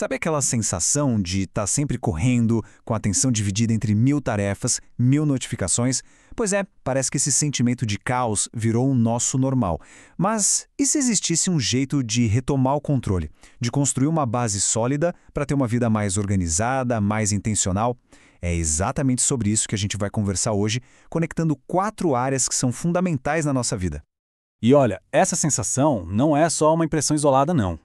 Sabe aquela sensação de estar sempre correndo, com a atenção dividida entre 1000 tarefas, 1000 notificações? Pois é, parece que esse sentimento de caos virou o nosso normal. Mas e se existisse um jeito de retomar o controle? De construir uma base sólida para ter uma vida mais organizada, mais intencional? É exatamente sobre isso que a gente vai conversar hoje, conectando 4 áreas que são fundamentais na nossa vida. E olha, essa sensação não é só uma impressão isolada, não.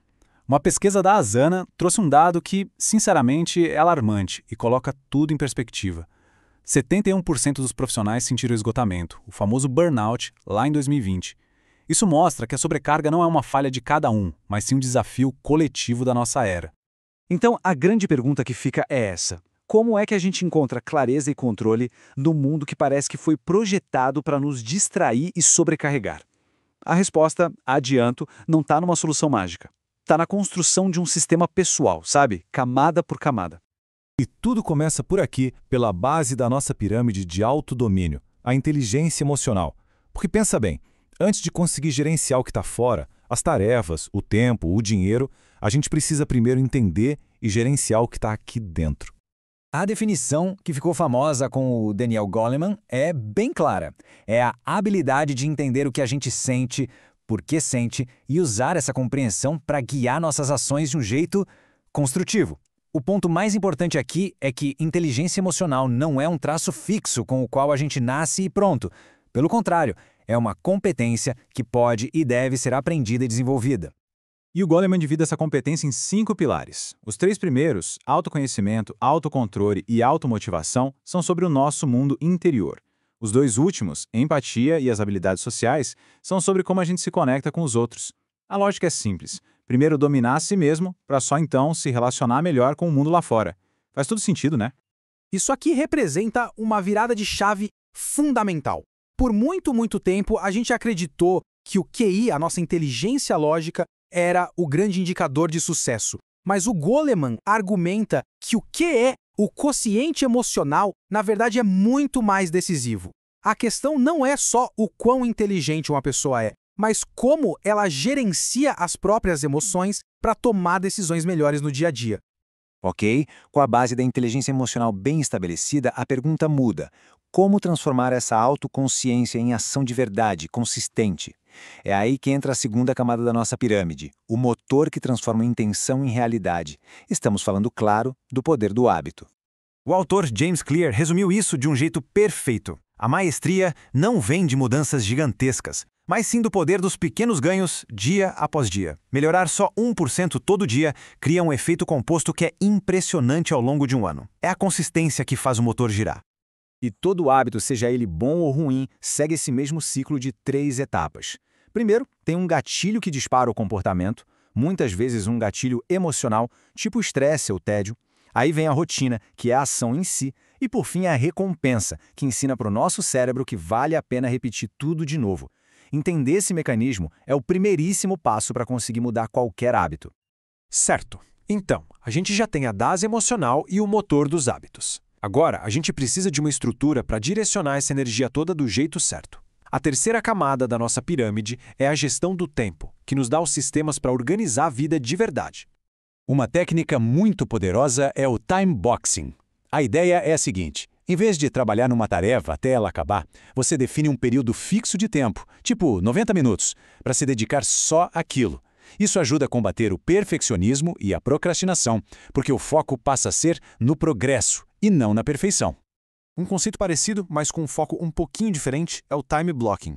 Uma pesquisa da Asana trouxe um dado que, sinceramente, é alarmante e coloca tudo em perspectiva. 71% dos profissionais sentiram esgotamento, o famoso burnout, lá em 2020. Isso mostra que a sobrecarga não é uma falha de cada um, mas sim um desafio coletivo da nossa era. Então, a grande pergunta que fica é essa: como é que a gente encontra clareza e controle no mundo que parece que foi projetado para nos distrair e sobrecarregar? A resposta, adianto, não está numa solução mágica. Está na construção de um sistema pessoal, sabe? Camada por camada. E tudo começa por aqui, pela base da nossa pirâmide de autodomínio, a inteligência emocional. Porque pensa bem, antes de conseguir gerenciar o que está fora, as tarefas, o tempo, o dinheiro, a gente precisa primeiro entender e gerenciar o que está aqui dentro. A definição, que ficou famosa com o Daniel Goleman, é bem clara. É a habilidade de entender o que a gente sente, por que sente e usar essa compreensão para guiar nossas ações de um jeito construtivo. O ponto mais importante aqui é que inteligência emocional não é um traço fixo com o qual a gente nasce e pronto. Pelo contrário, é uma competência que pode e deve ser aprendida e desenvolvida. E o Goleman divide essa competência em 5 pilares. Os 3 primeiros, autoconhecimento, autocontrole e automotivação, são sobre o nosso mundo interior. Os 2 últimos, empatia e as habilidades sociais, são sobre como a gente se conecta com os outros. A lógica é simples. Primeiro dominar a si mesmo, para só então se relacionar melhor com o mundo lá fora. Faz todo sentido, né? Isso aqui representa uma virada de chave fundamental. Por muito tempo, a gente acreditou que o QI, a nossa inteligência lógica, era o grande indicador de sucesso. Mas o Goleman argumenta que o QE, o quociente emocional, na verdade é muito mais decisivo. A questão não é só o quão inteligente uma pessoa é, mas como ela gerencia as próprias emoções para tomar decisões melhores no dia a dia. Ok, com a base da inteligência emocional bem estabelecida, a pergunta muda. Como transformar essa autoconsciência em ação de verdade, consistente? É aí que entra a segunda camada da nossa pirâmide, o motor que transforma a intenção em realidade. Estamos falando, claro, do poder do hábito. O autor James Clear resumiu isso de um jeito perfeito. A maestria não vem de mudanças gigantescas, mas sim do poder dos pequenos ganhos dia após dia. Melhorar só 1% todo dia cria um efeito composto que é impressionante ao longo de um ano. É a consistência que faz o motor girar. E todo hábito, seja ele bom ou ruim, segue esse mesmo ciclo de 3 etapas. Primeiro, tem um gatilho que dispara o comportamento, muitas vezes um gatilho emocional, tipo estresse ou tédio. Aí vem a rotina, que é a ação em si, e por fim a recompensa, que ensina para o nosso cérebro que vale a pena repetir tudo de novo. Entender esse mecanismo é o primeiríssimo passo para conseguir mudar qualquer hábito. Certo. Então, a gente já tem a base emocional e o motor dos hábitos. Agora, a gente precisa de uma estrutura para direcionar essa energia toda do jeito certo. A terceira camada da nossa pirâmide é a gestão do tempo, que nos dá os sistemas para organizar a vida de verdade. Uma técnica muito poderosa é o time boxing. A ideia é a seguinte: em vez de trabalhar numa tarefa até ela acabar, você define um período fixo de tempo, tipo 90 minutos, para se dedicar só àquilo. Isso ajuda a combater o perfeccionismo e a procrastinação, porque o foco passa a ser no progresso e não na perfeição. Um conceito parecido, mas com um foco um pouquinho diferente, é o time blocking.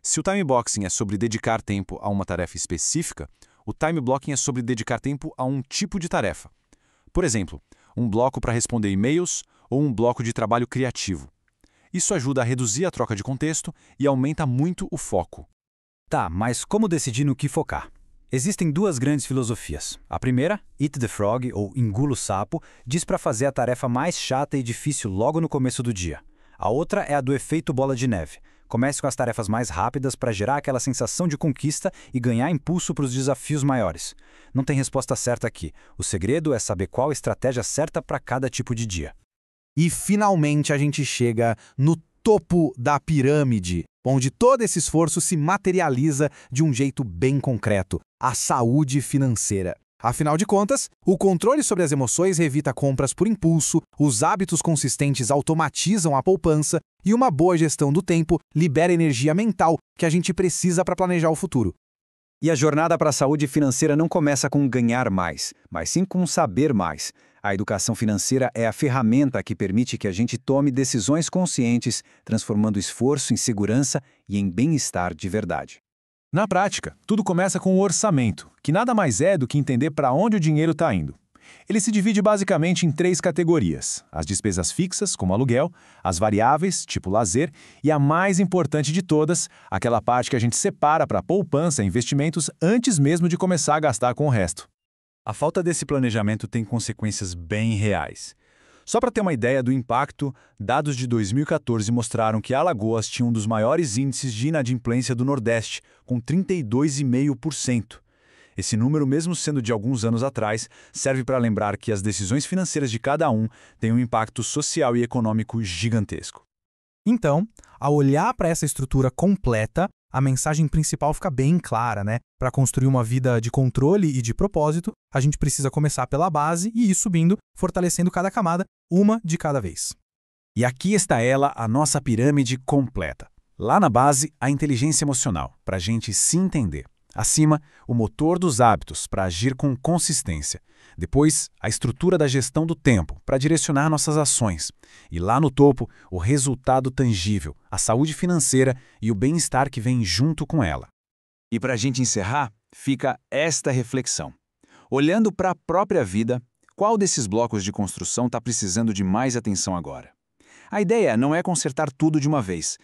Se o time boxing é sobre dedicar tempo a uma tarefa específica, o time blocking é sobre dedicar tempo a um tipo de tarefa. Por exemplo, um bloco para responder e-mails ou um bloco de trabalho criativo. Isso ajuda a reduzir a troca de contexto e aumenta muito o foco. Tá, mas como decidir no que focar? Existem 2 grandes filosofias. A primeira, Eat the Frog, ou Engula o Sapo, diz para fazer a tarefa mais chata e difícil logo no começo do dia. A outra é a do efeito bola de neve. Comece com as tarefas mais rápidas para gerar aquela sensação de conquista e ganhar impulso para os desafios maiores. Não tem resposta certa aqui. O segredo é saber qual a estratégia certa para cada tipo de dia. E finalmente a gente chega no topo da pirâmide, onde todo esse esforço se materializa de um jeito bem concreto: a saúde financeira. Afinal de contas, o controle sobre as emoções evita compras por impulso, os hábitos consistentes automatizam a poupança e uma boa gestão do tempo libera energia mental que a gente precisa para planejar o futuro. E a jornada para a saúde financeira não começa com ganhar mais, mas sim com saber mais. A educação financeira é a ferramenta que permite que a gente tome decisões conscientes, transformando esforço em segurança e em bem-estar de verdade. Na prática, tudo começa com o orçamento, que nada mais é do que entender para onde o dinheiro está indo. Ele se divide basicamente em 3 categorias: as despesas fixas, como aluguel, as variáveis, tipo lazer, e a mais importante de todas, aquela parte que a gente separa para poupança e investimentos antes mesmo de começar a gastar com o resto. A falta desse planejamento tem consequências bem reais. Só para ter uma ideia do impacto, dados de 2014 mostraram que Alagoas tinha um dos maiores índices de inadimplência do Nordeste, com 32,5%. Esse número, mesmo sendo de alguns anos atrás, serve para lembrar que as decisões financeiras de cada um têm um impacto social e econômico gigantesco. Então, ao olhar para essa estrutura completa, a mensagem principal fica bem clara, né? Para construir uma vida de controle e de propósito, a gente precisa começar pela base e ir subindo, fortalecendo cada camada, uma de cada vez. E aqui está ela, a nossa pirâmide completa. Lá na base, a inteligência emocional, para a gente se entender. Acima, o motor dos hábitos, para agir com consistência. Depois, a estrutura da gestão do tempo, para direcionar nossas ações. E lá no topo, o resultado tangível, a saúde financeira e o bem-estar que vem junto com ela. E para a gente encerrar, fica esta reflexão. Olhando para a própria vida, qual desses blocos de construção está precisando de mais atenção agora? A ideia não é consertar tudo de uma vez,